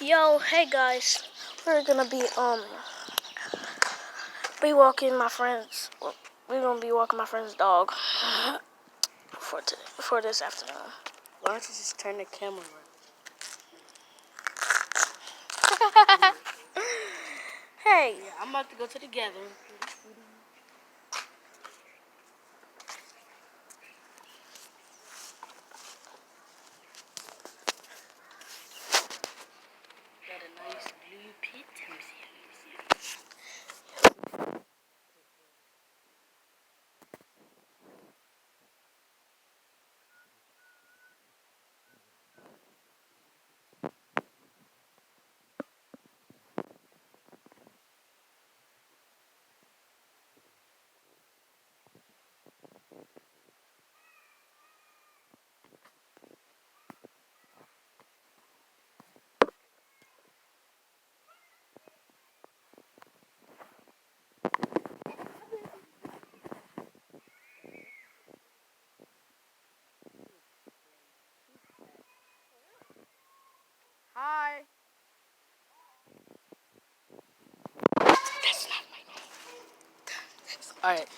Yo, hey guys, we're gonna be walking my friend's. We're gonna be walking my friend's dog for this afternoon. Why don't you just turn the camera around? Hey, Yeah, I'm about to go to the gathering. Got a nice blue pit. Let me see. Hi. That's not my name. All right.